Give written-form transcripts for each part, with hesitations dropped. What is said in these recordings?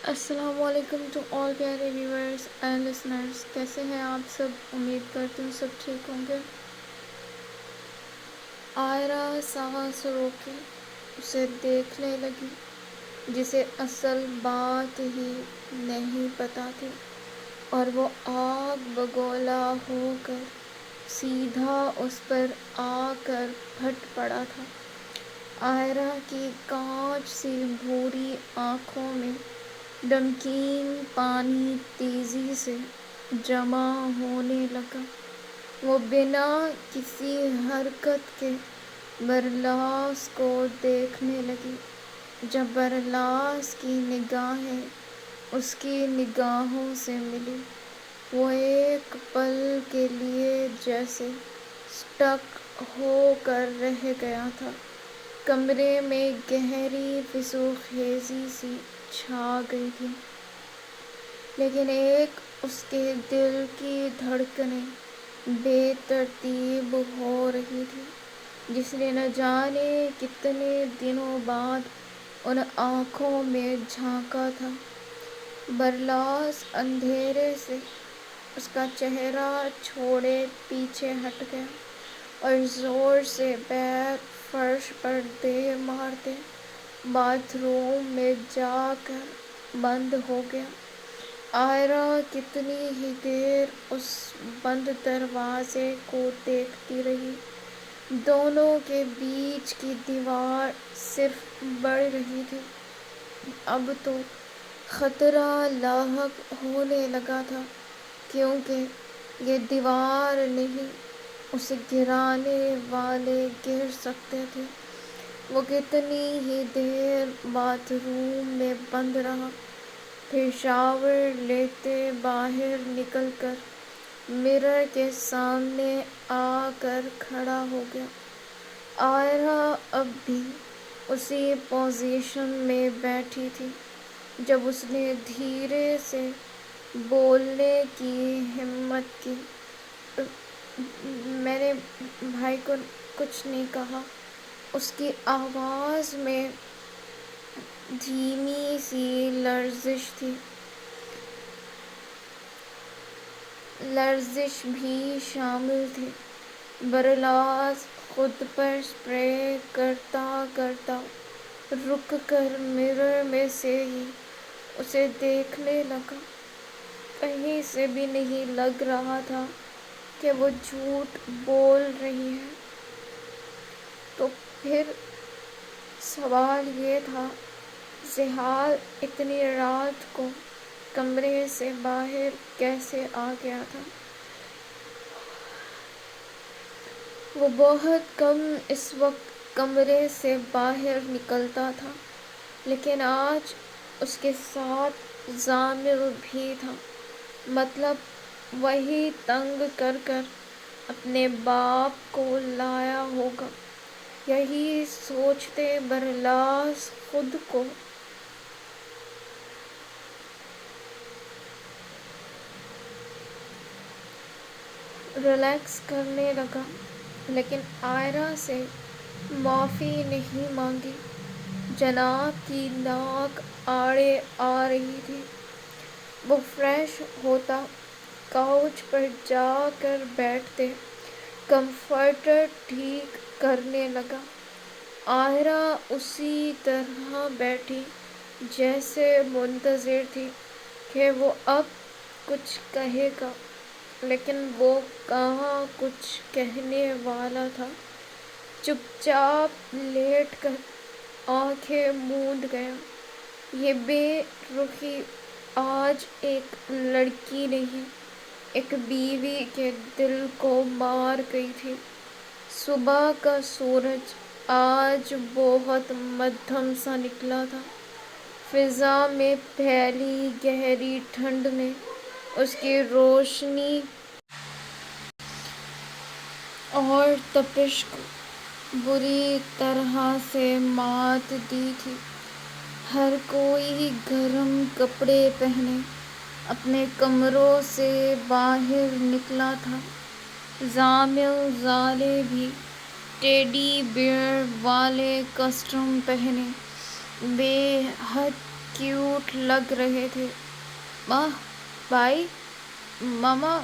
السلام علیکم to all پیارے ویورز اینڈ لسنرز، کیسے ہیں آپ سب؟ امید کرتی ہوں سب ٹھیک ہوں گے۔ آئرہ سانس روکے اسے دیکھنے لگی جسے اصل بات ہی نہیں پتہ تھی، اور وہ آگ بگولا ہو کر سیدھا اس پر آ کر پھٹ پڑا تھا۔ آئرہ کی کانچ سی بھوری آنکھوں میں نمکین پانی تیزی سے جمع ہونے لگا۔ وہ بنا کسی حرکت کے برلاس کو دیکھنے لگی۔ جب برلاس کی نگاہیں اس کی نگاہوں سے ملی، وہ ایک پل کے لیے جیسے اسٹک ہو کر رہ گیا تھا۔ کمرے میں گہری فسوں خیزی سی چھا گئی تھی، لیکن ایک اس کے دل کی دھڑکنیں بے ترتیب ہو رہی تھی، جس نے نہ جانے کتنے دنوں بعد ان آنکھوں میں جھانکا تھا۔ برلاس اندھیرے سے اس کا چہرہ چھوڑے پیچھے ہٹ گیا اور زور سے پیر فرش پر دے مارتے باتھ روم میں جا کر بند ہو گیا۔ آئرہ کتنی ہی دیر اس بند دروازے کو دیکھتی رہی۔ دونوں کے بیچ کی دیوار صرف بڑھ رہی تھی۔ اب تو خطرہ لاحق ہونے لگا تھا، کیونکہ یہ دیوار نہیں، اسے گرانے والے گر سکتے تھے۔ وہ کتنی ہی دیر باتھ روم میں بند رہا، پھر شاور لیتے باہر نکل کر مرر کے سامنے آ کر کھڑا ہو گیا۔ آئرہ اب بھی اسی پوزیشن میں بیٹھی تھی۔ جب اس نے دھیرے سے بولنے کی ہمت کی، میں نے بھائی کو کچھ نہیں کہا۔ اس کی آواز میں دھیمی سی لرزش تھی۔ لرزش بھی شامل تھی۔ برلاس خود پر سپرے کرتا کرتا رک کر مرر میں سے ہی اسے دیکھنے لگا۔ کہیں سے بھی نہیں لگ رہا تھا کہ وہ جھوٹ بول رہی ہے۔ تو پھر سوال یہ تھا، زحال اتنی رات کو کمرے سے باہر کیسے آ گیا تھا؟ وہ بہت کم اس وقت کمرے سے باہر نکلتا تھا، لیکن آج اس کے ساتھ زامل بھی تھا۔ مطلب وہی تنگ کر کر اپنے باپ کو لایا ہوگا۔ یہی سوچتے برلاس خود کو ریلیکس کرنے لگا، لیکن آئرہ سے معافی نہیں مانگی۔ جناب کی ناک آڑے آ رہی تھی۔ وہ فریش ہوتا، کاؤچ پر جا کر بیٹھتے، کمفرٹر ٹھیک کرنے لگا۔ آئرہ اسی طرح بیٹھی جیسے منتظر تھی کہ وہ اب کچھ کہے گا، لیکن وہ کہاں کچھ کہنے والا تھا۔ چپ چاپ لیٹ کر آنکھیں موند گیا۔ یہ بے رخی آج ایک لڑکی نہیں، ایک بیوی کے دل کو مار گئی تھی۔ صبح کا سورج آج بہت مدھم سا نکلا تھا۔ فضا میں پھیلی گہری ٹھنڈ نے اس کی روشنی اور تپش کو بری طرح سے مات دی تھی۔ ہر کوئی گرم کپڑے پہنے اپنے کمروں سے باہر نکلا تھا۔ زامل زالے بھی ٹیڈی بیئر والے کاسٹیوم پہنے بے حد کیوٹ لگ رہے تھے۔ ماں، بھائی، ماما،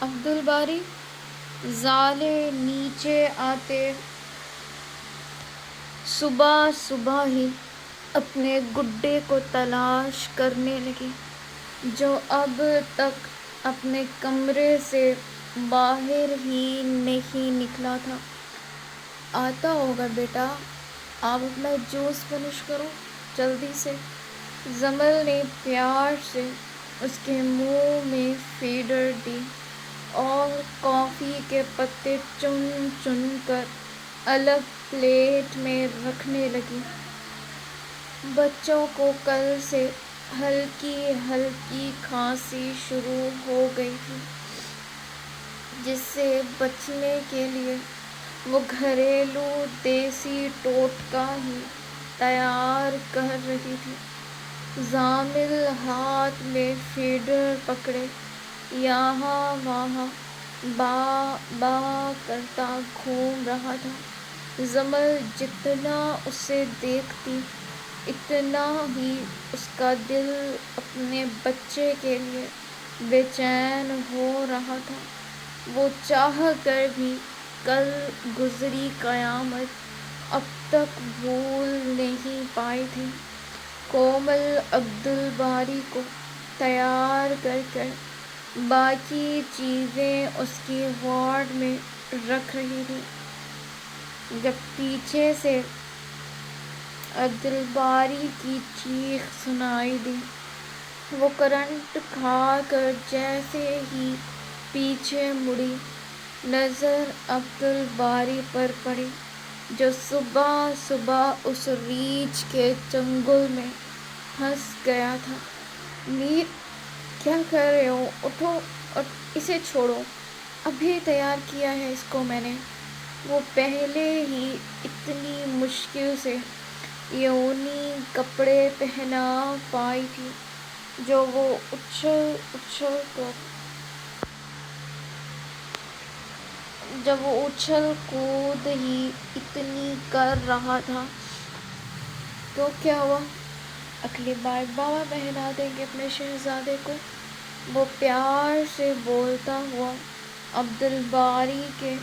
عبدالباری زالے نیچے آتے صبح صبح ہی اپنے گڈے کو تلاش کرنے لگے، جو اب تک اپنے کمرے سے باہر ہی نہیں نکلا تھا۔ آتا ہوگا بیٹا، آپ اپنا جوس فنش کرو جلدی سے۔ زمل نے پیار سے اس کے منہ میں فیڈر دی اور کافی کے پتے چن چن کر الگ پلیٹ میں رکھنے لگی۔ بچوں کو کل سے ہلکی ہلکی کھانسی شروع ہو گئی تھی، جس سے بچنے کے لیے وہ گھریلو دیسی ٹوٹکا ہی تیار کر رہی تھی۔ زامل ہاتھ میں فیڈر پکڑے یہاں وہاں با با کرتا گھوم رہا تھا۔ زمل جتنا اسے دیکھتی اتنا ہی اس کا دل اپنے بچے کے لیے بے چین ہو رہا تھا۔ وہ چاہ کر بھی کل گزری قیامت اب تک بھول نہیں پائی تھی۔ کومل عبدالباری کو تیار کر کر باقی چیزیں اس کی وارڈ میں رکھ رہی تھی، جب پیچھے سے عبدالباری کی چیخ سنائی دی۔ وہ کرنٹ کھا کر جیسے ہی پیچھے مڑی، نظر عبدالباری پر پڑی، جو صبح صبح اس ریچھ کے چنگل میں پھنس گیا تھا۔ میر، کیا کر رہے ہو؟ اٹھو اور اسے چھوڑو، ابھی تیار کیا ہے اس کو میں نے۔ وہ پہلے ہی اتنی مشکل سے یونی کپڑے پہنا پائی تھی، جو وہ اچھل کود ہی اتنی کر رہا تھا۔ تو کیا ہوا، اگلی بار بابا پہنا دیں گے اپنے شہزادے کو، وہ پیار سے بولتا ہوا عبدالباری کے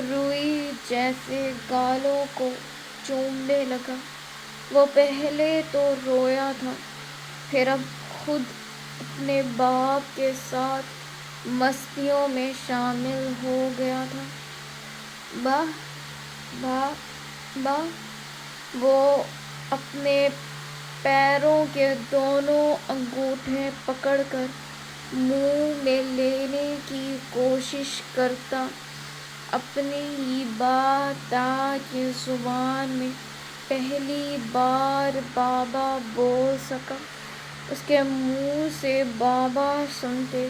روئی جیسے گالوں کو چومنے لگا۔ وہ پہلے تو رویا تھا، پھر اب خود اپنے باپ کے ساتھ مستیوں میں شامل ہو گیا تھا۔ با با با وہ اپنے پیروں کے دونوں انگوٹھے پکڑ کر منہ میں لینے کی کوشش کرتا اپنی ہی با تا کی زبان میں پہلی بار بابا بول سکا۔ اس کے منہ سے بابا سنتے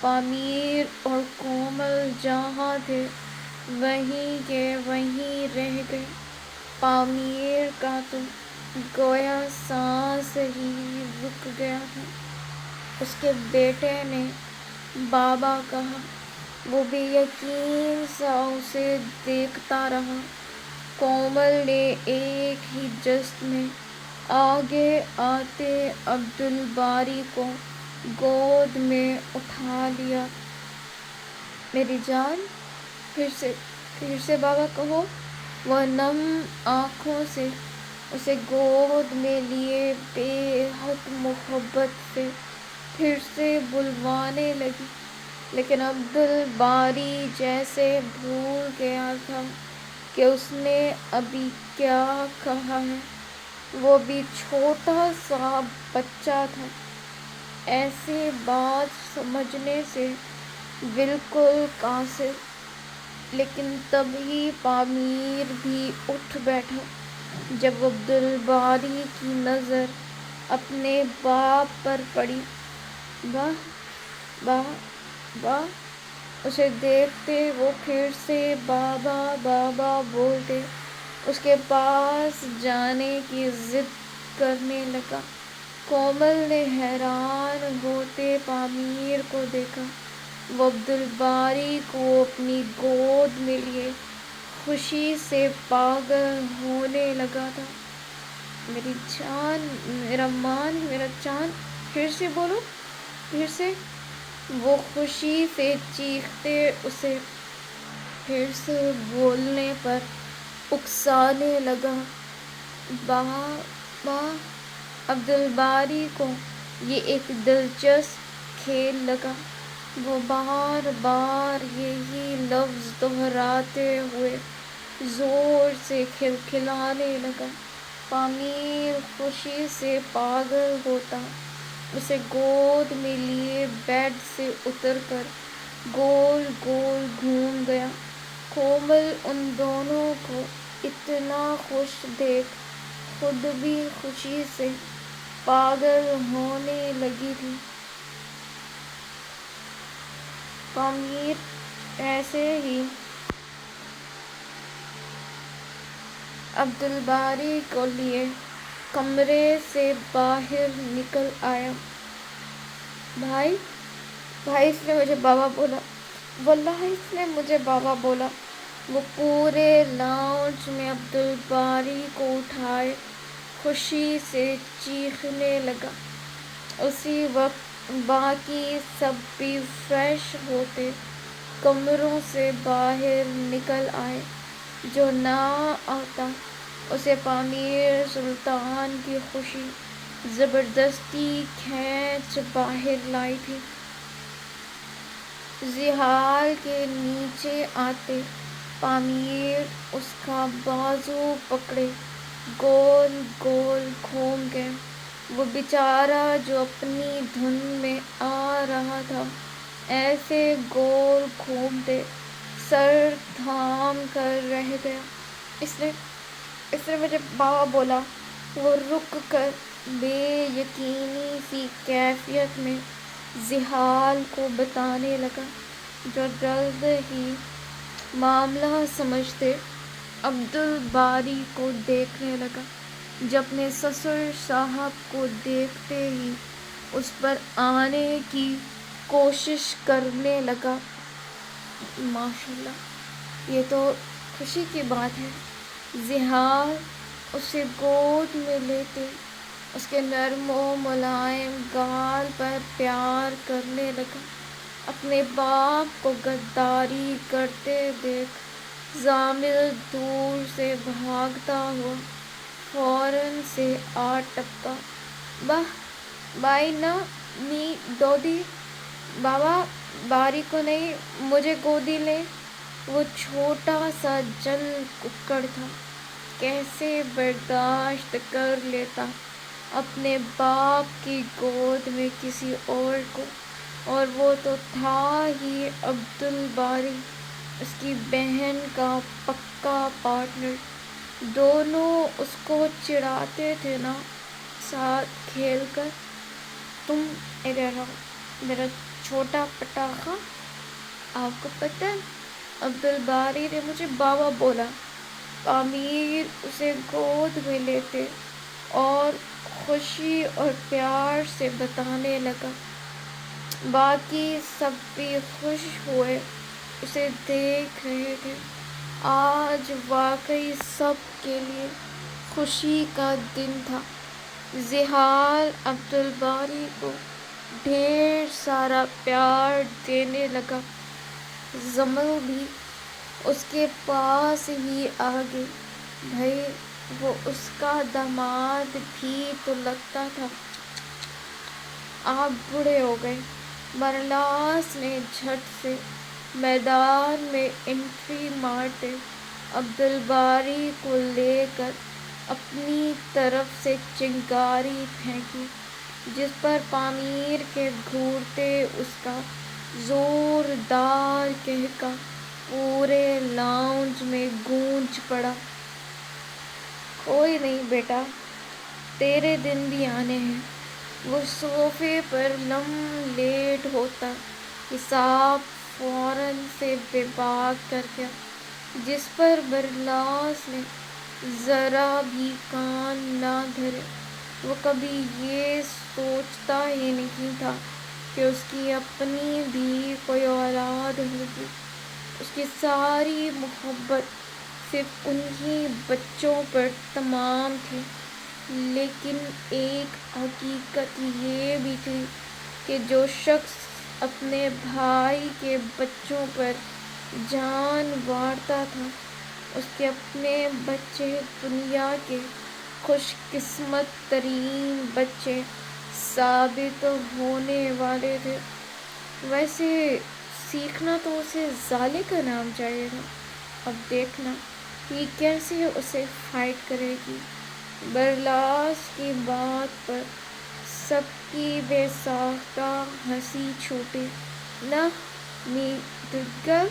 پامیر اور کومل جہاں تھے وہیں کے وہیں رہ گئے۔ پامیر کا تو گویا سانس ہی رک گیا تھا۔ اس کے بیٹے نے بابا کہا، وہ بھی یقین سا اسے دیکھتا رہا۔ کومل نے ایک ہی جست میں آگے آتے عبدالباری کو گود میں اٹھا لیا۔ میری جان، پھر سے بابا کہو۔ وہ نم آنکھوں سے اسے گود میں لیے بے حد محبت سے پھر سے بلوانے لگی، لیکن عبدالباری جیسے بھول گیا تھا کہ اس نے ابھی کیا کہا ہے۔ وہ بھی چھوٹا سا بچہ تھا، ایسی بات سمجھنے سے بالکل قاصر۔ لیکن تبھی پامیر بھی اٹھ بیٹھا، جب عبدالباری کی نظر اپنے باپ پر پڑی۔ با با با اسے دیکھتے وہ پھر سے بابا بابا بولتے اس کے پاس جانے کی ضد کرنے لگا۔ کومل نے حیران ہوتے پامیر کو دیکھا۔ وہ عبدالباری کو اپنی گود میں لیے خوشی سے پاگل ہونے لگا تھا۔ میری جان، میرا مان، میرا چاند، پھر سے بولو، پھر سے۔ وہ خوشی سے چیختے اسے پھر سے بولنے پر اکسانے لگا۔ بابا! عبدالباری کو یہ ایک دلچسپ کھیل لگا۔ وہ بار بار یہی لفظ دہراتے ہوئے زور سے کھلکھلانے لگا۔ پامیر خوشی سے پاگل ہوتا اسے گود میں لیے بیڈ سے اتر کر گول گول گھوم گیا۔ کومل ان دونوں کو اتنا خوش دیکھ خود بھی خوشی سے پاگل ہونے لگی تھی۔ پامیر ایسے ہی عبدالباری کو لیے کمرے سے باہر نکل آیا۔ بھائی، بھائی، اس نے مجھے بابا بولا، واللہ اس نے مجھے بابا بولا۔ وہ پورے لاؤنج میں عبدالباری کو اٹھائے خوشی سے چیخنے لگا۔ اسی وقت باقی سب بھی فریش ہوتے کمروں سے باہر نکل آئے۔ جو نہ آتا اسے پامیر سلطان کی خوشی زبردستی کھینچ باہر لائی تھی۔ زحال کے نیچے آتے پامیر اس کا بازو پکڑے گول گول گھوم گئے۔ وہ بیچارہ جو اپنی دھن میں آ رہا تھا ایسے گول گھومتے سر تھام کر رہ گیا۔ اس نے مجھے بابا بولا۔ وہ رک کر بے یقینی سی کیفیت میں زحال کو بتانے لگا، جو جلد ہی معاملہ سمجھتے عبدالباری کو دیکھنے لگا، جو اپنے سسر صاحب کو دیکھتے ہی اس پر آنے کی کوشش کرنے لگا۔ ماشاءاللہ، یہ تو خوشی کی بات ہے۔ زحال اسے گود میں لیتے اس کے نرم و ملائم گال پر پیار کرنے لگا۔ اپنے باپ کو غداری کرتے دیکھ ضامن دور سے بھاگتا ہوا فوراً سے آ ٹپکا۔ بائی نہ می دودی، بابا باری کو نہیں، مجھے گودی لے۔ وہ چھوٹا سا جل ککڑ تھا، کیسے برداشت کر لیتا اپنے باپ کی گود میں کسی اور کو، اور وہ تو تھا ہی عبدالباری اس کی بہن کا پکا پارٹنر۔ دونوں اس کو چڑھاتے تھے نا ساتھ کھیل کر۔ تم ادھر آؤ میرا چھوٹا پٹاخہ، آپ کو پتہ ہے عبدالباری نے مجھے بابا بولا۔ پامیر اسے گود میں لیتے اور خوشی اور پیار سے بتانے لگا۔ باقی سب بھی خوش ہوئے اسے دیکھ رہے تھے۔ آج واقعی سب کے لیے خوشی کا دن تھا۔ زحال عبدالباری کو ڈھیر سارا پیار دینے لگا۔ جمل بھی اس کے پاس ہی آ گئی۔ بھئی وہ اس کا داماد بھی تو لگتا تھا۔ آپ بوڑھے ہو گئے۔ برلاس نے جھٹ سے میدان میں انٹری مارتے عبدالباری کو لے کر اپنی طرف سے چنگاری پھینکی، جس پر پامیر کے گھورتے اس کا زوردار کہکا پورے لاؤنج میں گونج پڑا۔ کوئی نہیں بیٹا، تیرے دن بھی آنے ہیں۔ وہ صوفے پر لم لیٹ ہوتا حساب فوراً سے بے باک کر گیا، جس پر برلاس نے ذرا بھی کان نہ دھرے۔ وہ کبھی یہ سوچتا ہی نہیں تھا کہ اس کی اپنی بھی کوئی اولاد ہوگی۔ اس کی ساری محبت صرف انہی بچوں پر تمام تھی۔ لیکن ایک حقیقت یہ بھی تھی کہ جو شخص اپنے بھائی کے بچوں پر جان مارتا تھا، اس کے اپنے بچے دنیا کے خوش قسمت ترین بچے ثابت ہونے والے تھے۔ ویسے سیکھنا تو اسے ظالے کا نام چاہیے تھا۔ اب دیکھنا یہ کیسے اسے فائٹ کرے گی۔ برلاس کی بات پر سب کی بے ساختہ ہنسی چھوٹی۔ نہ میڈگل،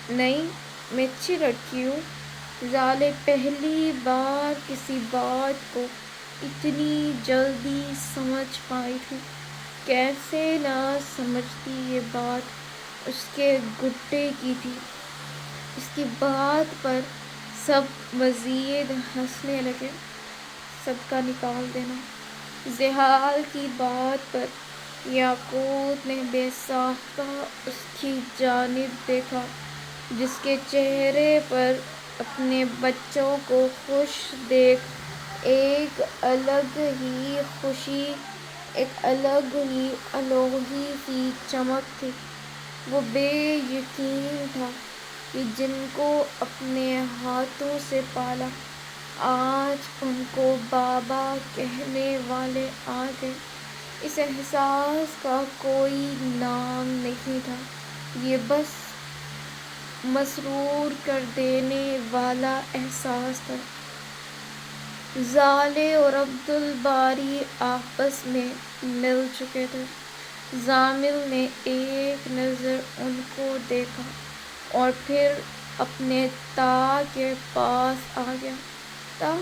نہیں، میں اچھی لڑکی ہوں۔ ظالے پہلی بار کسی بات کو اتنی جلدی سمجھ پائی تھی۔ کیسے نہ سمجھتی، یہ بات اس کے گڈے کی تھی۔ اس کی بات پر سب مزید ہنسنے لگے۔ صدقہ نکال دینا۔ زحال کی بات پر یاقوت نے بے ساختہ اس کی جانب دیکھا، جس کے چہرے پر اپنے بچوں کو خوش دیکھ ایک الگ ہی خوشی، ایک الگ ہی الوہی سی چمک تھی۔ وہ بے یقین تھا کہ جن کو اپنے ہاتھوں سے پالا، آج ان کو بابا کہنے والے آ گئے۔ اس احساس کا کوئی نام نہیں تھا، یہ بس مسرور کر دینے والا احساس تھا۔ ظالے اور عبدالباری آپس میں مل چکے تھے۔ زامل نے ایک نظر ان کو دیکھا اور پھر اپنے تا کے پاس آ گیا۔ تا،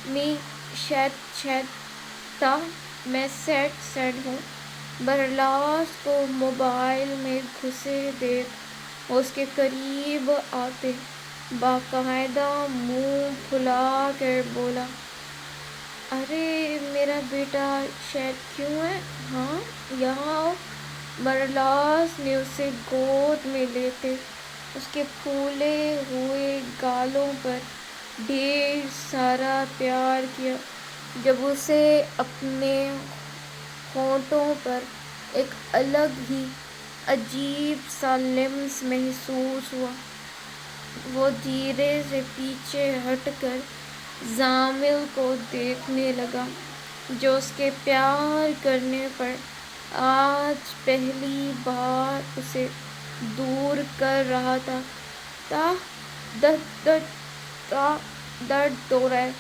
می شید تا، میں سیٹ ہوں۔ برلاس کو موبائل میں گھسے دیکھ وہ اس کے قریب آتے باقاعدہ منہ پھلا کر بولا، ارے میرا بیٹا شید کیوں ہے؟ ہاں، یہاں آؤ۔ برلاس نے اسے گود میں لیتے اس کے پھولے ہوئے گالوں پر ڈھیر سارا پیار کیا۔ جب اسے اپنے ہونٹوں پر ایک الگ ہی عجیب سا لمس محسوس ہوا، وہ دھیرے سے پیچھے ہٹ کر زامل کو دیکھنے لگا، جو اس کے پیار کرنے پر آج پہلی بار اسے دور کر رہا تھا۔ تا، درد ہو رہا ہے۔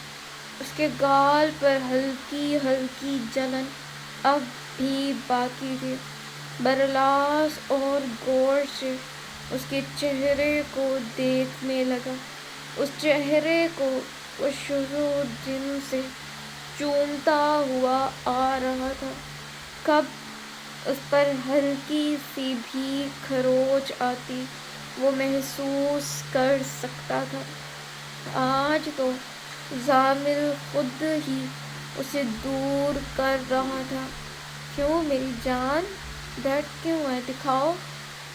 اس کے گال پر ہلکی ہلکی جلن اب بھی باقی تھی۔ برلاس اور غور سے اس کے چہرے کو دیکھنے لگا، اس چہرے کو وہ شروع دن سے چومتا ہوا آ رہا تھا۔ کب اس پر ہلکی سی بھی کھروچ آتی وہ محسوس کر سکتا تھا۔ آج تو زامل خود ہی اسے دور کر رہا تھا۔ کیوں میری جان، درد کیوں ہے؟ دکھاؤ۔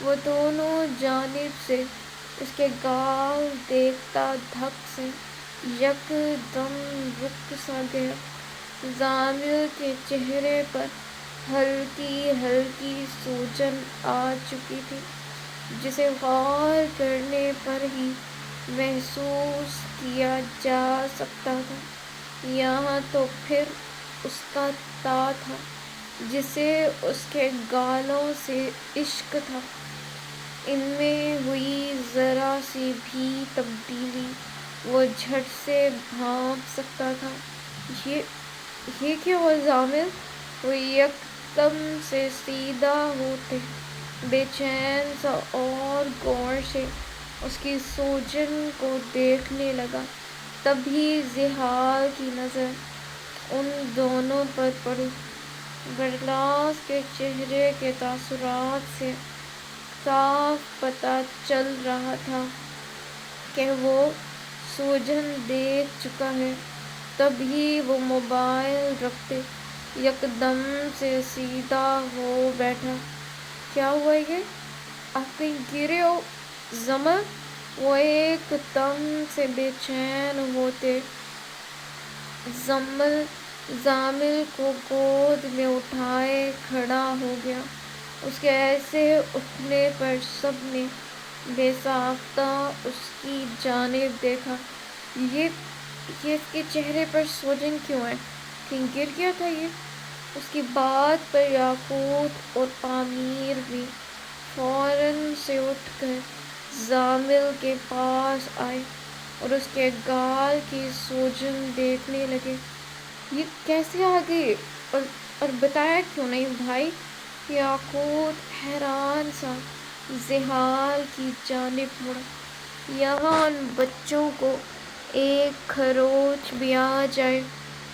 وہ دونوں جانب سے اس کے گال دیکھتا دھک سے یک دم رک سا گیا۔ زامل کے چہرے پر ہلکی ہلکی سوجن آ چکی تھی، جسے غور کرنے پر ہی محسوس کیا جا سکتا تھا۔ یہاں تو پھر اس کا تا تھا، جسے اس کے گالوں سے عشق تھا۔ ان میں ہوئی ذرا سی بھی تبدیلی وہ جھٹ سے بھانپ سکتا تھا۔ یہ کیا ہوا زامل؟ وہ یک دم سے سیدھا ہوتے بے چین سا اور غور سے اس کی سوجن کو دیکھنے لگا۔ تبھی زحال کی نظر ان دونوں پر پڑی۔ برلاس کے چہرے کے تاثرات سے صاف پتہ چل رہا تھا کہ وہ سوجن دیکھ چکا ہے۔ تبھی وہ موبائل رکھتے یک دم سے سیدھا ہو بیٹھا۔ کیا ہوا یہ؟ آپ کہیں گرے ہو زمر؟ وہ ایک دم سے بے چین ہوتے زامل کو گود میں اٹھائے کھڑا ہو گیا۔ اس کے ایسے اٹھنے پر سب نے بے ساختہ اس کی جانب دیکھا۔ یہ اس کے چہرے پر سوجن کیوں ہے؟ کہیں گر گیا تھا یہ؟ اس کی بات پر یاقوت اور پامیر بھی فوراً سے اٹھ کر زامل کے پاس آئے اور اس کے گال کی سوجن دیکھنے لگے۔ یہ کیسے آ گئی اور بتایا کیوں نہیں بھائی؟ یاقوت حیران سا زحال کی جانب مڑا۔ یہاں ان بچوں کو ایک خروچ بھی آ جائے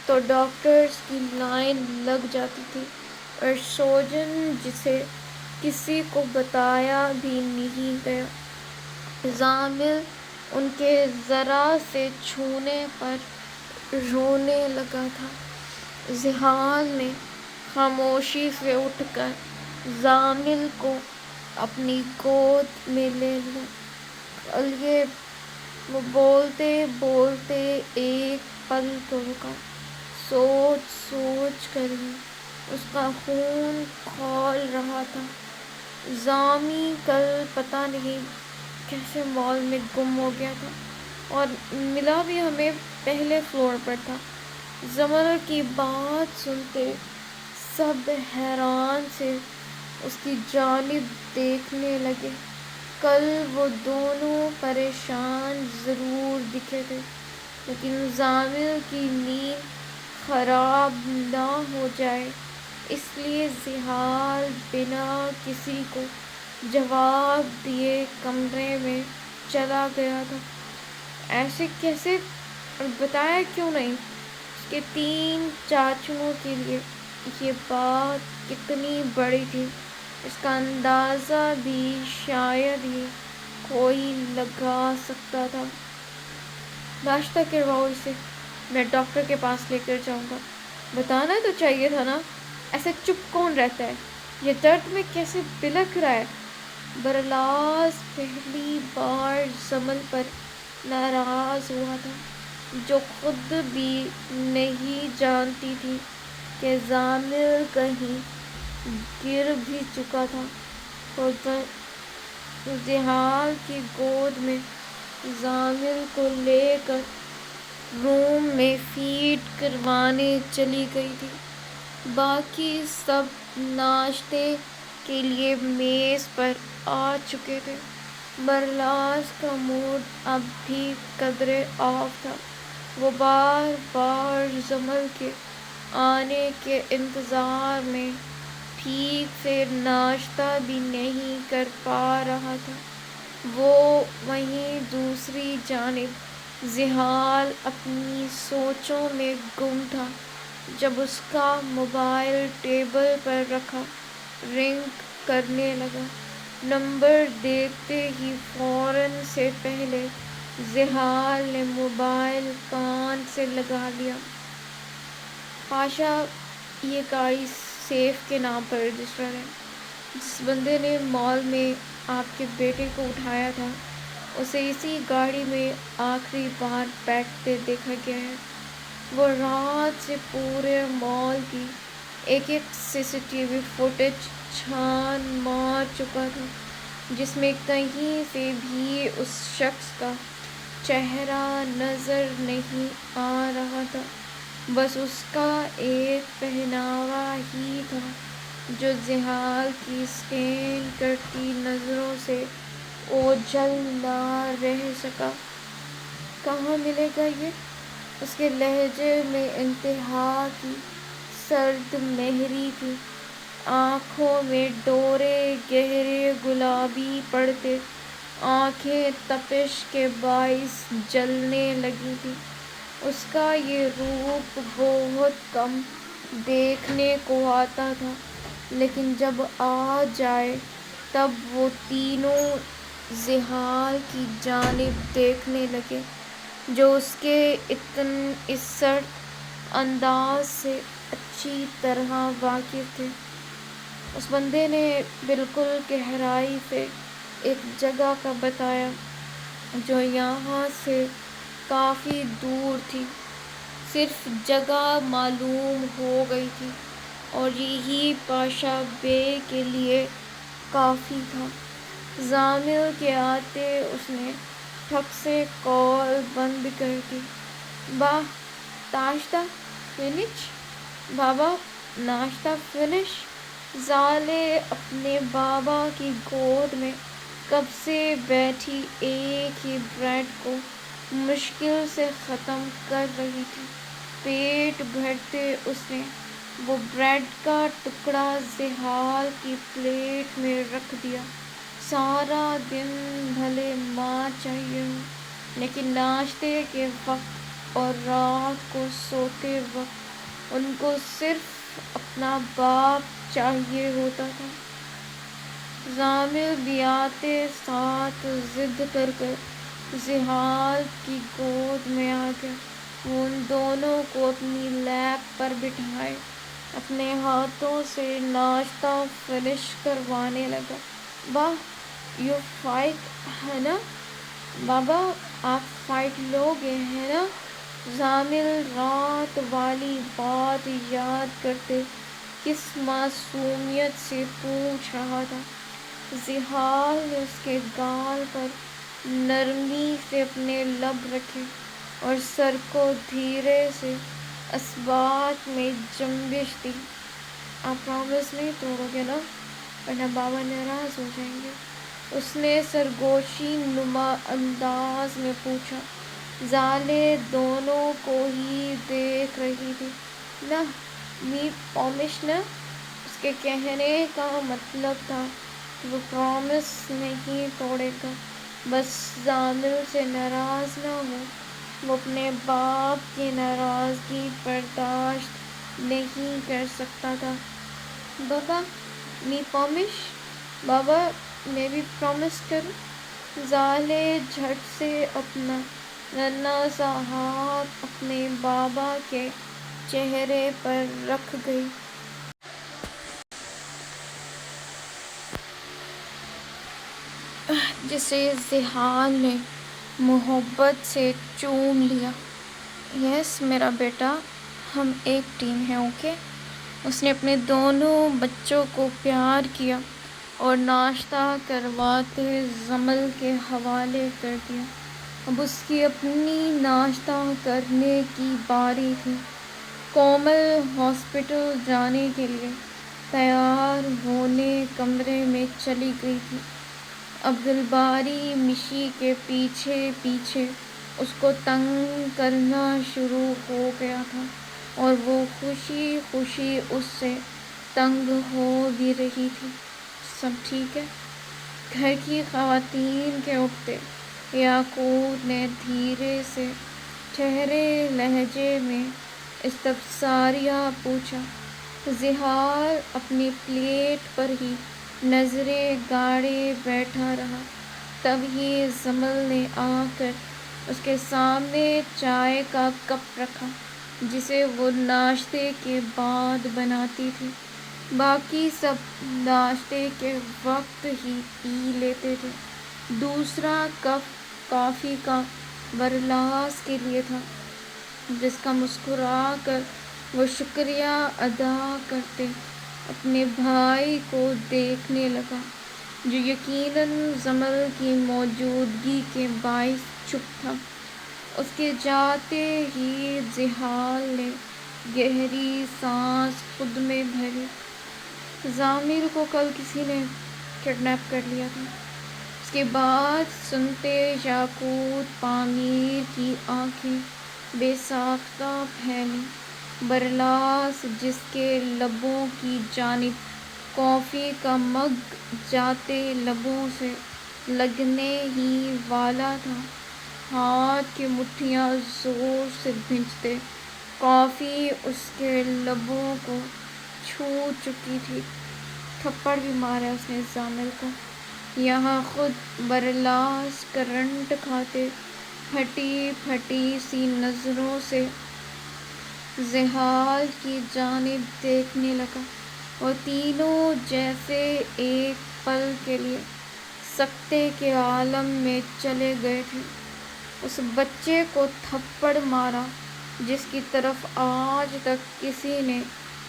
تو ڈاکٹرز کی لائن لگ جاتی تھی، اور سوجن جسے کسی کو بتایا بھی نہیں گیا۔ زامل ان کے ذرا سے چھونے پر رونے لگا تھا۔ زحال نے خاموشی سے اٹھ کر زامل کو اپنی گود میں لے لیا۔ وہ بولتے بولتے ایک پل تو رکا، سوچ کر ہی اس کا خون کھول رہا تھا۔ زامی کل پتہ نہیں کیسے مال میں گم ہو گیا تھا اور ملا بھی ہمیں پہلے فلور پر تھا۔ زمر کی بات سنتے سب حیران سے اس کی جانب دیکھنے لگے۔ کل وہ دونوں پریشان ضرور دکھے تھے، لیکن زامل کی نیند خراب نہ ہو جائے اس لیے زحال بنا کسی کو جواب دیے کمرے میں چلا گیا تھا۔ ایسے کیسے اور بتایا کیوں نہیں؟ اس کے 3 چاچوؤں کے لیے یہ بات کتنی بڑی تھی، اس کا اندازہ بھی شاید ہی کوئی لگا سکتا تھا۔ ناشتہ کرواؤ اسے، میں ڈاکٹر کے پاس لے کر جاؤں گا۔ بتانا تو چاہیے تھا نا، ایسے چپ کون رہتا ہے؟ یہ درد میں کیسے بلک رہا ہے؟ برلاس پہلی بار زمل پر ناراض ہوا تھا، جو خود بھی نہیں جانتی تھی کہ زامل کہیں گر بھی چکا تھا۔ زحال کی گود میں زامل کو لے کر روم میں فیڈ کروانے چلی گئی تھی۔ باقی سب ناشتے کے لیے میز پر آ چکے تھے۔ برلاس کا موڈ اب بھی قدرے آف تھا۔ وہ بار بار زمل کے آنے کے انتظار میں ٹھیک سے ناشتہ بھی نہیں کر پا رہا تھا۔ وہیں دوسری جانب زحال اپنی سوچوں میں گم تھا جب اس کا موبائل ٹیبل پر رکھا رنگ کرنے لگا۔ نمبر دیکھتے ہی فوراً سے پہلے زحال نے موبائل کان سے لگا لیا۔ پاشا، یہ گاڑی سیف کے نام پر رجسٹرڈ ہے۔ جس بندے نے مال میں آپ کے بیٹے کو اٹھایا تھا اسے اسی گاڑی میں آخری بار بیٹھتے دیکھا گیا ہے۔ وہ رات سے پورے مال کی ایک ایک CCTV فوٹیج چھان مار چکا تھا، جس میں کہیں سے بھی اس شخص کا چہرہ نظر نہیں آ رہا تھا۔ بس اس کا ایک پہناوا ہی تھا جو زحال کی اسکین کرتی نظروں سے اوجھل نہ رہ سکا۔ کہاں ملے گا یہ؟ اس کے لہجے میں انتہا کی سرد مہری تھی۔ آنکھوں میں ڈورے گہرے گلابی پڑتے، آنکھیں تپش کے باعث جلنے لگی تھیں۔ اس کا یہ روپ بہت کم دیکھنے کو آتا تھا، لیکن جب آ جائے تب وہ تینوں زحال کی جانب دیکھنے لگے، جو اس کے اس سرد انداز سے اچھی طرح واقف تھے۔ اس بندے نے بالکل گہرائی سے ایک جگہ کا بتایا جو یہاں سے کافی دور تھی۔ صرف جگہ معلوم ہو گئی تھی اور یہی پاشا بے کے لیے کافی تھا۔ زامل کے آتے اس نے ٹھک سے کال بند کر دی۔ "با ناشتہ فنش؟ بابا ناشتہ فنش؟" زالے اپنے بابا کی گود میں کب سے بیٹھی ایک ہی بریڈ کو مشکل سے ختم کر رہی تھی۔ پیٹ بھرتے اس نے وہ بریڈ کا ٹکڑا زحال کی پلیٹ میں رکھ دیا۔ سارا دن بھلے ماں چاہیے ہو، لیکن ناشتے کے وقت اور رات کو سوتے وقت ان کو صرف اپنا باپ چاہیے ہوتا تھا۔ زامل بھی آتے ساتھ ضد کر زحال کی گود میں آ گیا۔ وہ ان دونوں کو اپنی لیپ پر بٹھائے اپنے ہاتھوں سے ناشتہ فنش کروانے لگا۔ "با یو فائٹ ہے نا؟ بابا آپ فائٹ لو گے ہے نا؟" زامل رات والی بات یاد کرتے کس معصومیت سے پوچھ رہا تھا۔ زحال نے اس کے گال پر نرمی سے اپنے لب رکھے اور سر کو دھیرے سے اثبات میں جنبش دی۔ "آپ پرامس نہیں توڑو گے نا، ورنہ بابا ناراض ہو جائیں گے؟" اس نے سرگوشی نما انداز میں پوچھا۔ زالے دونوں کو ہی دیکھ رہی تھی۔ "نہ می پرومس نا۔" اس کے کہنے کا مطلب تھا کہ وہ پرامس نہیں توڑے گا، بس زامل سے ناراض نہ ہو۔ وہ اپنے باپ کی ناراضگی برداشت نہیں کر سکتا تھا۔ "بابا می پرومس؟ بابا میں بھی پرامس کروں؟" زالے جھٹ سے اپنا ننھا سا ہاتھ اپنے بابا کے چہرے پر رکھ گئی۔ جسے زحال نے محبت سے چوم لیا۔ "یس میرا بیٹا، ہم ایک ٹیم ہیں، اوکے؟" اس نے اپنے دونوں بچوں کو پیار کیا اور ناشتہ کرواتے زمل کے حوالے کر دیا۔ اب اس کی اپنی ناشتہ کرنے کی باری تھی۔ کومل ہاسپٹل جانے کے لیے تیار ہونے کمرے میں چلی گئی تھی۔ عبدالباری مشی کے پیچھے پیچھے اس کو تنگ کرنا شروع ہو گیا تھا اور وہ خوشی خوشی اس سے تنگ ہو بھی رہی تھی۔ "سب ٹھیک ہے؟" گھر کی خواتین کے اٹھتے یاقوت نے دھیرے سے ٹھہرے لہجے میں استفساریہ پوچھا۔ زحال اپنی پلیٹ پر ہی نظریں گاڑے بیٹھا رہا۔ تبھی زمل نے آ کر اس کے سامنے چائے کا کپ رکھا جسے وہ ناشتے کے بعد بناتی تھی۔ باقی سب ناشتے کے وقت ہی پی لیتے تھے۔ دوسرا کپ کافی کا برلاس کے لیے تھا، جس کا مسکرا کر وہ شکریہ ادا کرتے اپنے بھائی کو دیکھنے لگا، جو یقیناً زمل کی موجودگی کے باعث چپ تھا۔ اس کے جاتے ہی زحال نے گہری سانس خود میں بھری۔ زامل کو کل کسی نے کڈنیپ کر لیا تھا۔ اس کی بات سنتے یاقوت پامیر کی آنکھیں بے ساختہ پھیلیں۔ برلاس جس کے لبوں کی جانب کافی کا مگ جاتے لبوں سے لگنے ہی والا تھا، ہاتھ کی مٹھیاں زور سے بھینچتے کافی اس کے لبوں کو چھو چکی تھی۔ تھپڑ بھی مارا اس نے زامل کو۔ یہاں خود برلاس کرنٹ کھاتے پھٹی پھٹی سی نظروں سے زحال کی جانب دیکھنے لگا۔ وہ تینوں جیسے ایک پل کے لیے سکتے کے عالم میں چلے گئے تھے۔ اس بچے کو تھپڑ مارا جس کی طرف آج تک کسی نے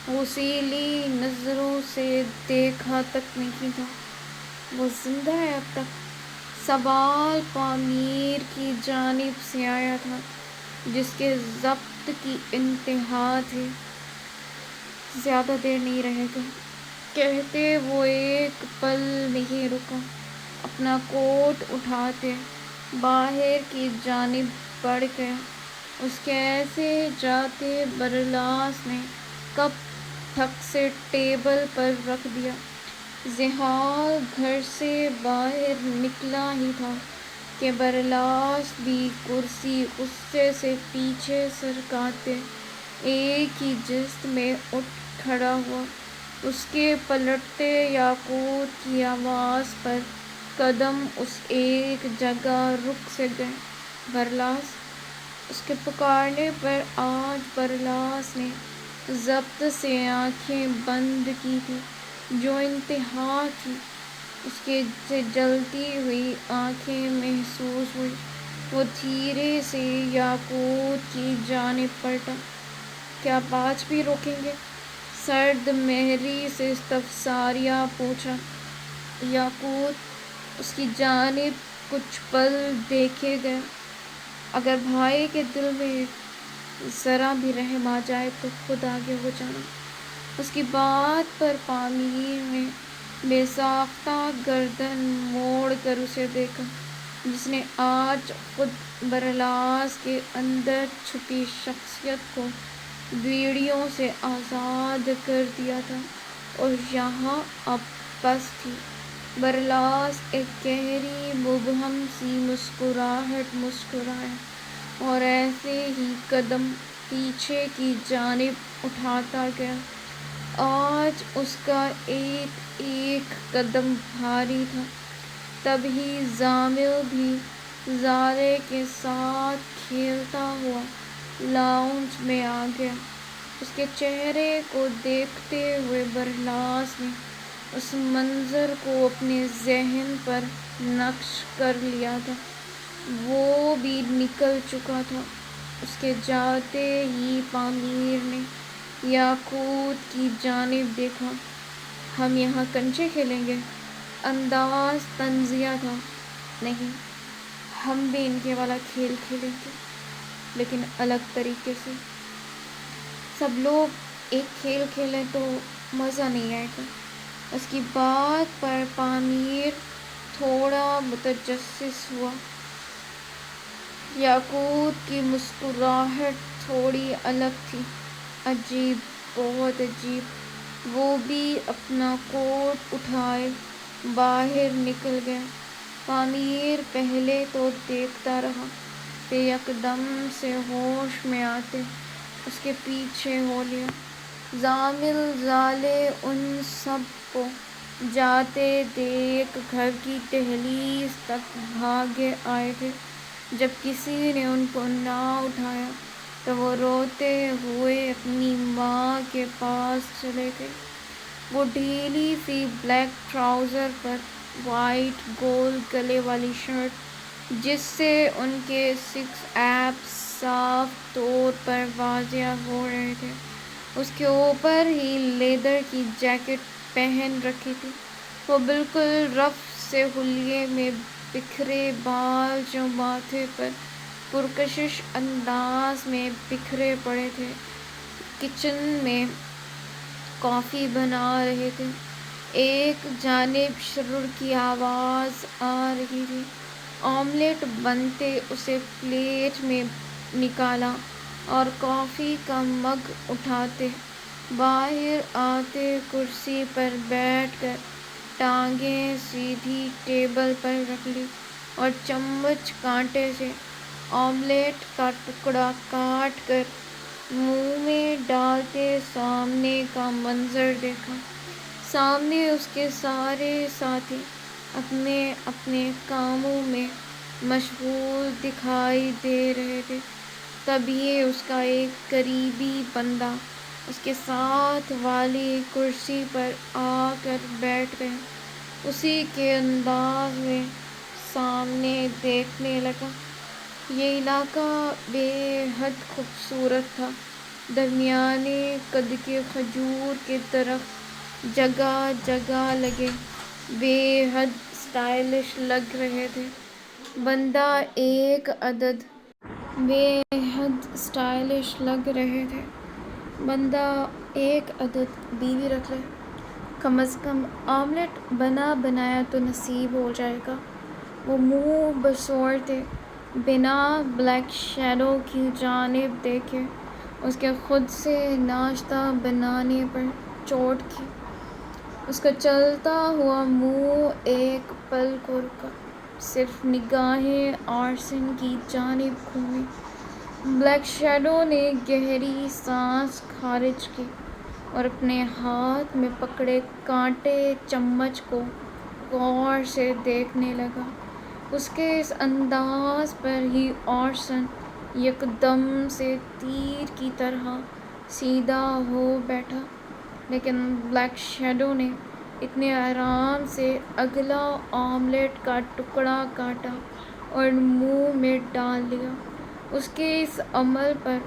غسیلی نظروں سے دیکھا تک نہیں تھا۔ وہ زندہ ہے اب تک؟ سوال پامیر کی جانب سے آیا تھا، جس کے ضبط کی انتہا تھی۔ زیادہ دیر نہیں رہے گا کہتے وہ ایک پل نہیں رکا، اپنا کوٹ اٹھاتے باہر کی جانب بڑھ گیا۔ اس کے ایسے جاتے برلاس نے کپ تھک سے ٹیبل پر رکھ دیا۔ ذیحال گھر سے باہر نکلا ہی تھا کہ برلاس بھی کرسی غصے سے پیچھے سرکاتے ایک ہی جست میں اٹھ کھڑا ہوا۔ اس کے پلٹتے یاقوت کی آواز پر قدم اس ایک جگہ رک سے گئے۔ برلاس! اس کے پکارنے پر آج برلاس نے ضبط سے آنکھیں بند کی تھی، جو انتہا تھی۔ اس کے سے جلتی ہوئی آنکھیں محسوس ہوئی۔ وہ دھیرے سے یاقوت کی جانب پلٹا۔ کیا آپ آج بھی روکیں گے؟ سرد مہری سے استفساریہ پوچھا۔ یاقوت اس کی جانب کچھ پل دیکھے گیا۔ اگر بھائی کے دل میں ذرا بھی رحم آ جائے تو خود آگے ہو جانا۔ اس کی بات پر پامیر نے بے ساختہ گردن موڑ کر اسے دیکھا، جس نے آج خود برلاس کے اندر چھپی شخصیت کو بیڑیوں سے آزاد کر دیا تھا، اور یہاں اب بس تھی۔ برلاس ایک گہری مبہم سی مسکراہٹ مسکرایا اور ایسے ہی قدم پیچھے کی جانب اٹھاتا گیا۔ آج اس کا ایک ایک قدم بھاری تھا۔ تبھی زامل بھی زارے کے ساتھ کھیلتا ہوا لاؤنج میں آ گیا۔ اس کے چہرے کو دیکھتے ہوئے برلاس نے اس منظر کو اپنے ذہن پر نقش کر لیا تھا۔ وہ بھی نکل چکا تھا۔ اس کے جاتے ہی پامیر نے یاقوت کی جانب دیکھا۔ ہم یہاں کنچے کھیلیں گے؟ انداز طنزیہ تھا۔ نہیں، ہم بھی ان کے والا کھیل کھیلیں گے، لیکن الگ طریقے سے۔ سب لوگ ایک کھیل کھیلیں تو مزہ نہیں آئے گا۔ اس کی بات پر پامیر تھوڑا متجسس ہوا۔ یاقوت کی مسکراہٹ تھوڑی الگ تھی۔ عجیب، بہت عجیب۔ وہ بھی اپنا کوٹ اٹھائے باہر نکل گیا۔ پامیر پہلے تو دیکھتا رہا، پھر یکدم سے ہوش میں آتے اس کے پیچھے ہو لیا۔ زامل زالے ان سب کو جاتے دیکھ گھر کی دہلیز تک بھاگے آئے تھے۔ جب کسی نے ان کو نہ اٹھایا تو وہ روتے ہوئے اپنی ماں کے پاس چلے گئے۔ وہ ڈھیلی سی بلیک ٹراؤزر پر وائٹ گول گلے والی شرٹ، جس سے ان کے سکس ایپس صاف طور پر واضح ہو رہے تھے، اس کے اوپر ہی لیدر کی جیکٹ پہن رکھی تھی۔ وہ بالکل رف سے حلیے میں بکھرے بال جو ماتھے پر پرکشش انداز میں بکھرے پڑے تھے، کچن میں کافی بنا رہے تھے۔ ایک جانب شرر کی آواز آ رہی تھی۔ آملیٹ بنتے اسے پلیٹ میں نکالا اور کافی کا مگ اٹھاتے باہر آتے کرسی پر بیٹھ کر ٹانگیں سیدھی ٹیبل پر رکھ لی اور چمچ کانٹے سے آملیٹ کا ٹکڑا کاٹ کر منہ میں ڈالتے سامنے کا منظر دیکھا۔ سامنے اس کے سارے ساتھی اپنے اپنے کاموں میں مشغول دکھائی دے رہے تھے۔ تبھی اس کا ایک قریبی بندہ اس کے ساتھ والی کرسی پر آ کر بیٹھ گیا۔ اسی کے انداز میں سامنے دیکھنے لگا۔ یہ علاقہ بے حد خوبصورت تھا۔ درمیانے قد کے کھجور کے درخت جگہ جگہ لگے بے حد اسٹائلش لگ رہے تھے۔ بندہ ایک عدد بے حد اسٹائلش لگ رہے تھے۔ بندہ ایک عدد بیوی رکھ لے، کم از کم آملیٹ بنا بنایا تو نصیب ہو جائے گا۔ وہ منہ بسوڑتے بنا بلیک شیڈو کی جانب دیکھے۔ اس کے خود سے ناشتہ بنانے پر چوٹ کی۔ اس کا چلتا ہوا منہ ایک پل کو رکا، صرف نگاہیں آرسن کی جانب گھومی۔ بلیک شیڈو نے گہری سانس خارج کی اور اپنے ہاتھ میں پکڑے کانٹے چمچ کو غور سے دیکھنے لگا۔ اس کے اس انداز پر ہی آرسن یکدم سے تیر کی طرح سیدھا ہو بیٹھا، لیکن بلیک شیڈو نے اتنے آرام سے اگلا آملیٹ کا ٹکڑا کاٹا اور منہ میں ڈال لیا۔ اس کے اس عمل پر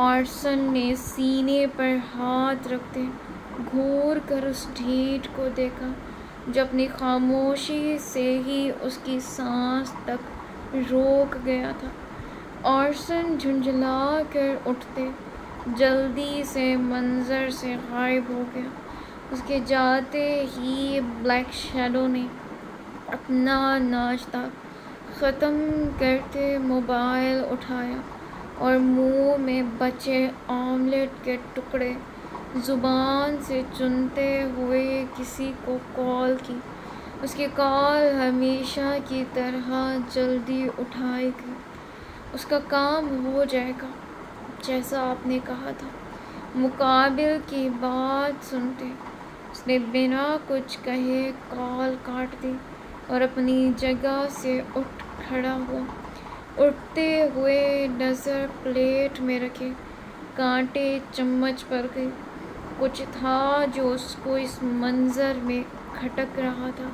آرسن نے سینے پر ہاتھ رکھتے گھور کر اس ڈھیٹ کو دیکھا جو اپنی خاموشی سے ہی اس کی سانس تک روک گیا تھا۔ آرسن جھنجھلا کر اٹھتے جلدی سے منظر سے غائب ہو گیا۔ اس کے جاتے ہی بلیک شیڈو نے اپنا ناشتہ ختم کرتے موبائل اٹھایا اور منہ میں بچے آملیٹ کے ٹکڑے زبان سے چنتے ہوئے کسی کو کال کی۔ اس کی کال ہمیشہ کی طرح جلدی اٹھائی گئی۔ اس کا کام ہو جائے گا جیسا آپ نے کہا تھا۔ مقابل کی بات سنتے اس نے بنا کچھ کہے کال کاٹ دی اور اپنی جگہ سے اٹھ کھڑا ہوا۔ اٹھتے ہوئے نظر پلیٹ میں رکھے کانٹے چمچ پر گئی۔ کچھ تھا جو اس کو اس منظر میں کھٹک رہا تھا۔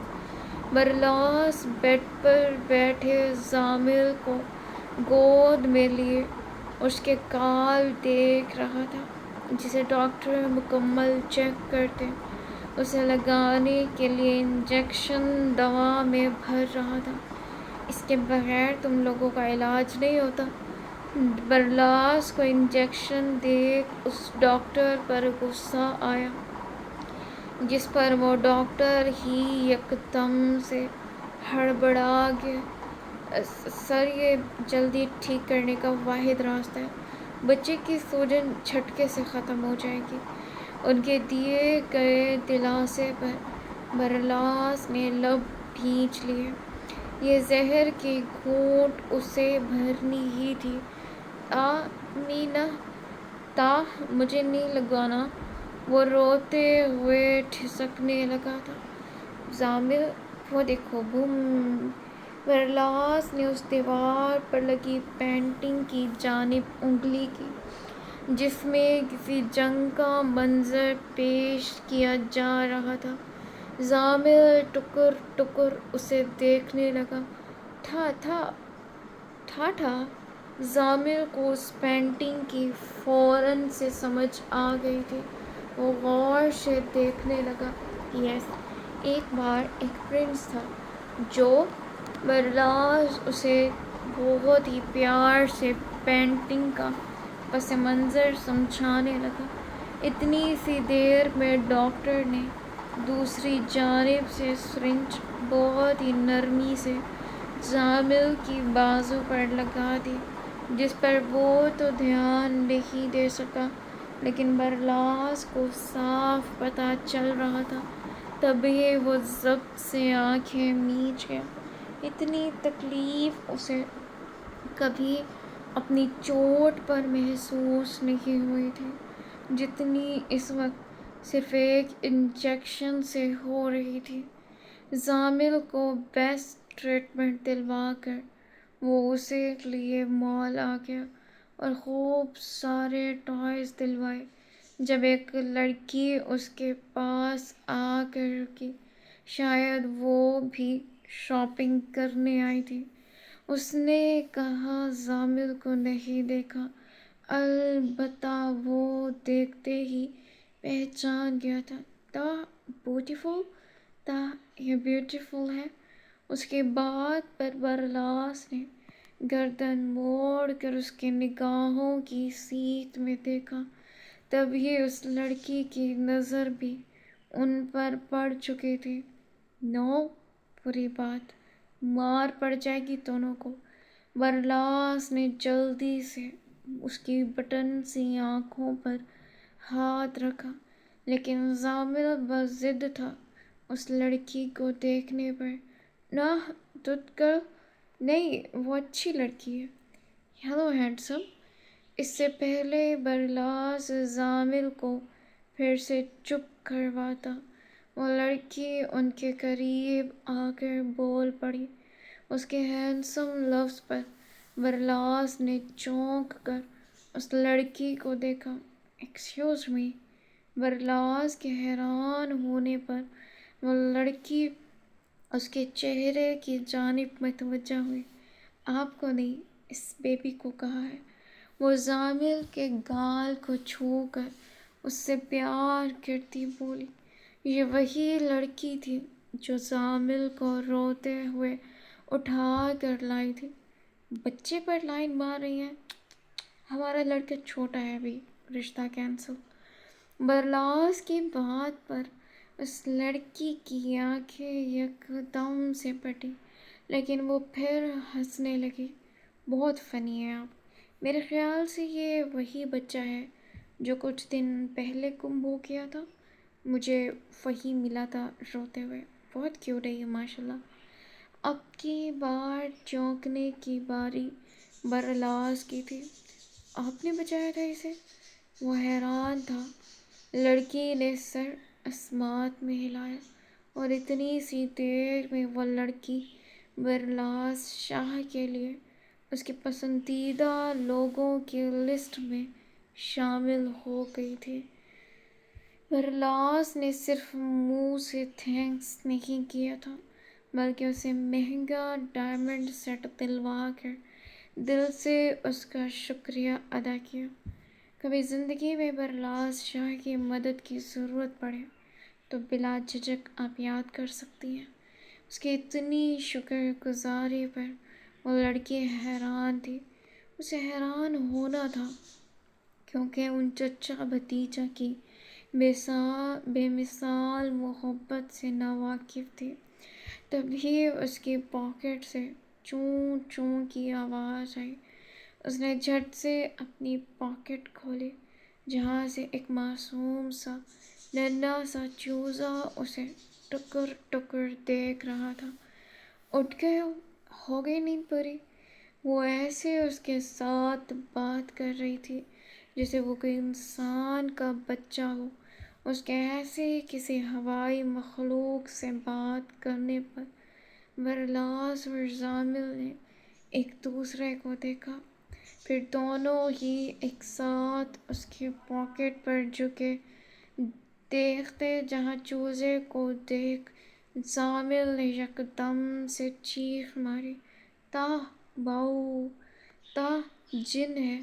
برلاس بیڈ پر بیٹھے زامل کو گود میں لیے اس کے کال دیکھ رہا تھا، جسے ڈاکٹر مکمل چیک کرتے اسے لگانے کے لیے انجیکشن دوا میں بھر رہا تھا۔ اس کے بغیر تم لوگوں کا علاج نہیں ہوتا۔ برلاس کو انجیکشن دیکھ اس ڈاکٹر پر غصہ آیا، جس پر وہ ڈاکٹر ہی یکدم سے ہڑبڑا گیا۔ سر، یہ جلدی ٹھیک کرنے کا واحد راستہ ہے۔ بچے کی سوجن جھٹکے سے ختم ہو جائے گی۔ ان کے دیے گئے دلاسے پر برلاس نے لب بھینچ لیے۔ یہ زہر کی گھونٹ اسے بھرنی ہی تھی۔ مینا، مجھے نہیں لگانا۔ وہ روتے ہوئے ٹھسکنے لگا تھا۔ زامل، وہ دیکھو، بم۔ برلاس نے اس دیوار پر لگی پینٹنگ کی جانب انگلی کی جس میں کسی جنگ کا منظر پیش کیا جا رہا تھا۔ زامل ٹکر ٹکر اسے دیکھنے لگا۔ ٹھا زامل کو اس پینٹنگ کی فوراً سے سمجھ آ گئی تھی۔ وہ غور سے دیکھنے لگا۔ یس، ایک بار ایک پرنس تھا جو برلاس اسے بہت ہی پیار سے پینٹنگ کا پس منظر سمجھانے لگا۔ اتنی سی دیر میں ڈاکٹر نے دوسری جانب سے سرنج بہت ہی نرمی سے زامل کی بازو پر لگا دی، جس پر وہ تو دھیان نہیں دے سکا، لیکن برلاس کو صاف پتہ چل رہا تھا۔ تبھی وہ ضبط سے آنکھیں میچ گیا۔ اتنی تکلیف اسے کبھی اپنی چوٹ پر محسوس نہیں ہوئی تھی جتنی اس وقت صرف ایک انجیکشن سے ہو رہی تھی۔ زامل کو بیسٹ ٹریٹمنٹ دلوا کر وہ اسے لیے مال آ گیا اور خوب سارے ٹوائز دلوائے۔ جب ایک لڑکی اس کے پاس آ کر رکی، شاید وہ بھی شاپنگ کرنے آئی تھی، اس نے کہا زامل کو نہیں دیکھا، البتہ وہ دیکھتے ہی پہچان گیا تھا۔ تا بیوٹیفل، تا یہ بیوٹیفل ہے۔ اس کے بات پر برلاس نے گردن موڑ کر اس کے نگاہوں کی سیٹ میں دیکھا۔ تبھی اس لڑکی کی نظر بھی ان پر پڑ چکی تھی۔ نو، بری بات، مار پڑ جائے گی دونوں کو۔ برلاس نے جلدی سے اس کی بٹن سی آنکھوں پر ہاتھ رکھا، لیکن زامل بضد تھا اس لڑکی کو دیکھنے پر۔ نہ دودھ گرل، نہیں، وہ اچھی لڑکی ہے۔ Hello handsome. اس سے پہلے برلاس زامل کو پھر سے چپ کرواتا، وہ لڑکی ان کے قریب آ کر بول پڑی۔ اس کے ہینڈسم لفظ پر برلاس نے چونک کر اس لڑکی کو دیکھا۔ Excuse me. برلاس کے حیران ہونے پر وہ لڑکی اس کے چہرے کی جانب متوجہ ہوئی۔ آپ کو نہیں، اس بیبی کو کہا ہے۔ وہ زامل کے گال کو چھو کر اس سے پیار کرتی بولی۔ یہ وہی لڑکی تھی جو زامل کو روتے ہوئے اٹھا کر لائی تھی۔ بچے پر لائن مار رہی ہیں۔ ہمارا لڑکا چھوٹا ہے، ابھی رشتہ کینسل۔ برلاس کی بات پر اس لڑکی کی آنکھیں یکدم سے پھٹی، لیکن وہ پھر ہنسنے لگی۔ بہت فنی ہیں آپ۔ میرے خیال سے یہ وہی بچہ ہے جو کچھ دن پہلے گم ہو گیا تھا۔ مجھے وہی ملا تھا روتے ہوئے۔ بہت کیوٹ ہے یہ، ماشاءاللہ۔ اب کی بار چونکنے کی باری برلاس کی تھی۔ آپ نے بچایا تھا اسے؟ وہ حیران تھا۔ لڑکی نے سر اسمات میں ہلایا، اور اتنی سی دیر میں وہ لڑکی برلاس شاہ کے لیے اس کے پسندیدہ لوگوں کی لسٹ میں شامل ہو گئی تھی۔ برلاس نے صرف منہ سے تھینکس نہیں کیا تھا، بلکہ اسے مہنگا ڈائمنڈ سیٹ دلوا کر دل سے اس کا شکریہ ادا کیا۔ کبھی زندگی میں برلاس شاہ کی مدد کی ضرورت پڑے تو بلا جھجک آپ یاد کر سکتی ہیں۔ اس کی اتنی شکر گزاری پر وہ لڑکی حیران تھی۔ اسے حیران ہونا تھا کیونکہ ان چچا بھتیجا کی بے مثال محبت سے ناواقف تھی۔ تبھی اس کی پاکٹ سے چوں چوں کی آواز آئی۔ اس نے جھٹ سے اپنی پاکٹ کھولی، جہاں سے ایک معصوم سا ننھا سا چوزا اسے ٹکر ٹکر دیکھ رہا تھا۔ اٹھ گئے ہو گئی نیند پوری؟ وہ ایسے اس کے ساتھ بات کر رہی تھی جیسے وہ کوئی انسان کا بچہ ہو۔ اس کے ایسے کسی ہوائی مخلوق سے بات کرنے پر برلاس اور زامل نے ایک دوسرے کو دیکھا، پھر دونوں ہی ایک ساتھ اس کی پاکٹ پر جھکے دیکھتے، جہاں چوزے کو دیکھ زامل نے یکدم سے چیخ ماری۔ تاہ باؤ، تاہ جن ہے۔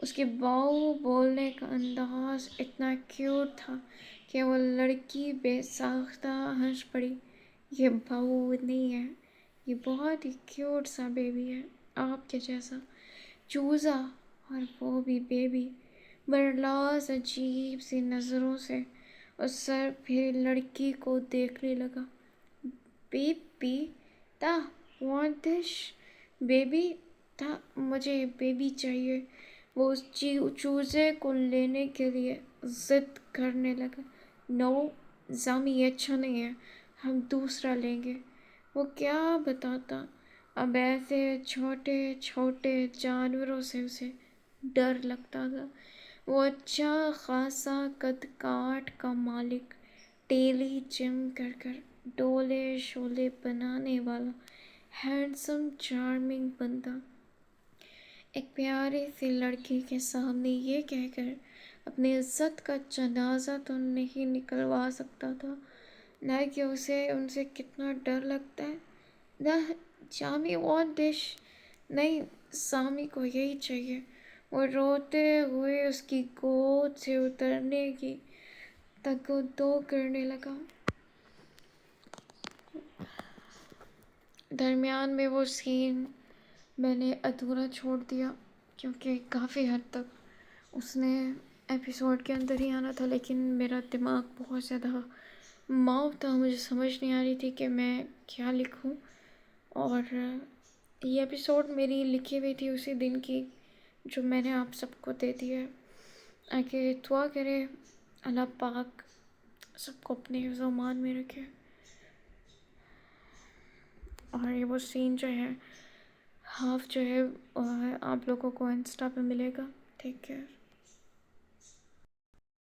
اس کی باؤ بولنے کا انداز اتنا کیوٹ تھا کہ وہ لڑکی بے ساختہ ہنس پڑی۔ یہ باؤ نہیں ہے، یہ بہت ہی کیوٹ سا بیبی ہے، آپ کے جیسا چوزا، اور وہ بھی بیبی۔ برلاس عجیب سی نظروں سے اس سر پھیری لڑکی کو دیکھنے لگا۔ بیبی، تاہ وانٹ دس بیبی، تاہ مجھے بیبی چاہیے۔ وہ اس چوزے کو لینے کے لیے ضد کرنے لگا۔ نو زامی، یہ اچھا نہیں ہے، ہم دوسرا لیں گے۔ وہ کیا بتاتا، اب ایسے چھوٹے چھوٹے جانوروں سے اسے ڈر لگتا تھا۔ وہ اچھا خاصا قد کاٹ کا مالک، ٹیلی جم کر ڈولے شولے بنانے والا ہینڈسم چارمنگ بندہ، ایک پیاری سی لڑکی کے سامنے یہ کہہ کر اپنی عزت کا جنازہ تو نہیں نکلوا سکتا تھا، نہ کہ اسے ان سے کتنا ڈر لگتا ہے۔ نہ جامی وانٹ ڈش، نہیں، سامی کو یہی چاہیے، وہ روتے ہوئے اس کی گود سے اترنے کی تک دو کرنے لگا۔ درمیان میں وہ سین میں نے ادھورا چھوڑ دیا، کیونکہ کافی حد تک اس نے ایپیسوڈ کے اندر ہی آنا تھا، لیکن میرا دماغ بہت زیادہ ماؤ تھا، مجھے سمجھ نہیں آ رہی تھی کہ میں کیا لکھوں، اور یہ ایپیسوڈ میری لکھی ہوئی تھی اسی دن کی، جو میں نے آپ سب کو دے دی ہے۔ آگے دعا کرے اللہ پاک سب کو اپنے حفظ و امان میں رکھے۔ اور یہ وہ سین جو ہے ہاف جو ہے آپ لوگوں کو انسٹا پہ ملے گا۔ Take care.